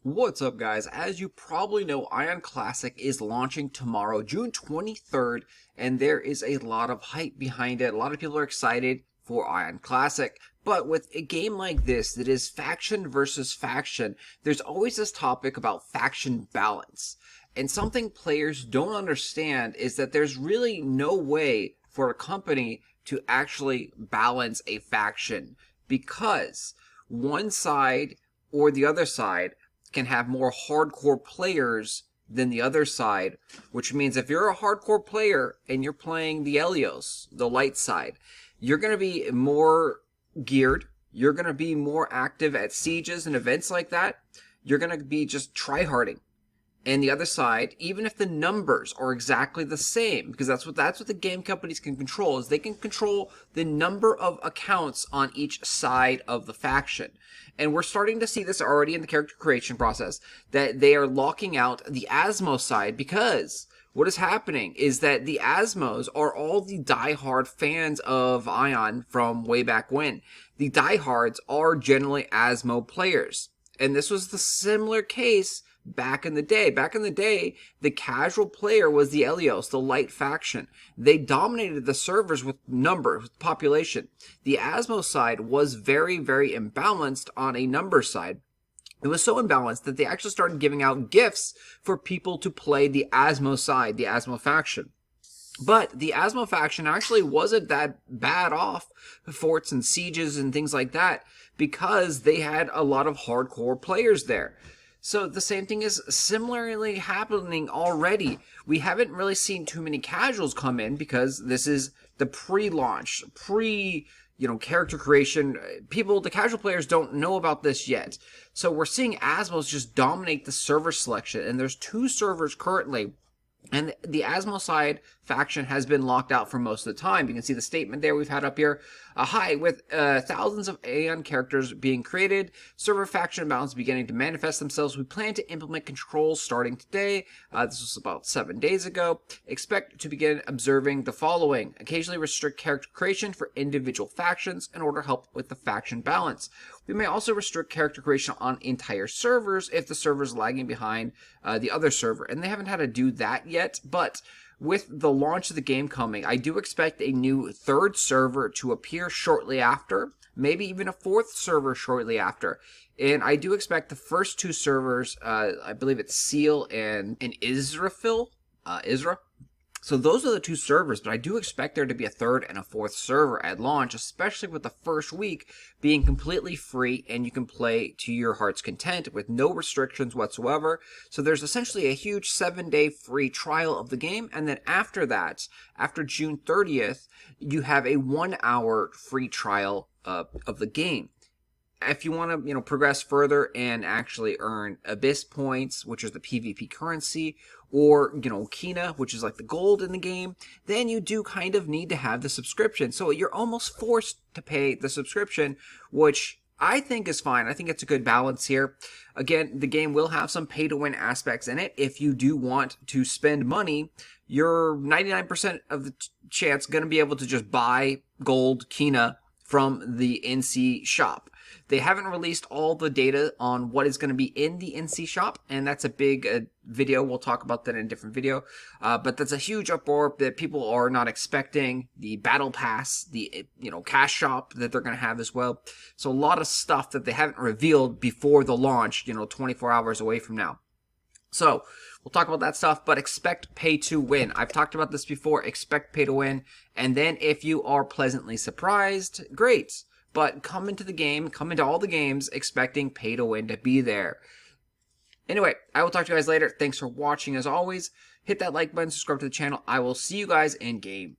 What's up, guys? As you probably know, Aion Classic is launching tomorrow, June 23rd, and there is a lot of hype behind it. A lot of people are excited for Aion Classic. But with a game like this that is faction versus faction, there's always this topic about faction balance. And something players don't understand is that there's really no way for a company to actually balance a faction because one side or the other side can have more hardcore players than the other side, which means if you're a hardcore player and you're playing the Elios, the light side, you're going to be more geared, you're going to be more active at sieges and events like that, you're going to be just tryharding. And the other side, even if the numbers are exactly the same, because that's what the game companies can control, is they can control the number of accounts on each side of the faction. And we're starting to see this already in the character creation process, that they are locking out the Asmo side, because what is happening is that the Asmos are all the diehard fans of Aion from way back when. The diehards are generally Asmo players. And this was the similar case back in the day. Back in the day, the casual player was the Elios, the light faction. They dominated the servers with number, with population. The Asmo side was very, very imbalanced on a number side. It was so imbalanced that they actually started giving out gifts for people to play the Asmo side, the Asmo faction. But the Asmo faction actually wasn't that bad off forts and sieges and things like that because they had a lot of hardcore players there. So the same thing is similarly happening already. We haven't really seen too many casuals come in because this is the pre-launch, character creation. The casual players don't know about this yet. So we're seeing Asmos just dominate the server selection. And there's 2 servers currently. And the Asmo side faction has been locked out for most of the time. You can see the statement there we've had up here. Hi, with thousands of Aion characters being created, server faction balance beginning to manifest themselves, we plan to implement controls starting today. This was about 7 days ago. Expect to begin observing the following. Occasionally restrict character creation for individual factions in order to help with the faction balance. We may also restrict character creation on entire servers if the server is lagging behind the other server. And they haven't had to do that yet, but with the launch of the game coming, I do expect a new 3rd server to appear shortly after, maybe even a 4th server shortly after. And I do expect the first 2 servers, I believe it's Seal and Israfil, Isra. So those are the 2 servers, but I do expect there to be a 3rd and a 4th server at launch, especially with the first week being completely free and you can play to your heart's content with no restrictions whatsoever. So there's essentially a huge 7-day free trial of the game, and then after that, after June 30th, you have a 1-hour free trial of the game. If you want to, progress further and actually earn Abyss points, which is the PvP currency, or, Kina, which is like the gold in the game, then you do kind of need to have the subscription. So you're almost forced to pay the subscription, which I think is fine. I think it's a good balance here. Again, the game will have some pay-to-win aspects in it. If you do want to spend money, you're 99% of the chance going to be able to just buy gold Kina from the NC shop. They haven't released all the data on what is going to be in the NC shop, and that's a big video. We'll talk about that in a different video. But that's a huge uproar that people are not expecting. The battle pass, the cash shop that they're going to have as well. So a lot of stuff that they haven't revealed before the launch, 24 hours away from now. So we'll talk about that stuff, but expect pay to win. I've talked about this before. Expect pay to win. And then if you are pleasantly surprised, great. But come into the game, come into all the games expecting pay to win to be there. Anyway, I will talk to you guys later. Thanks for watching as always. Hit that like button, subscribe to the channel. I will see you guys in game.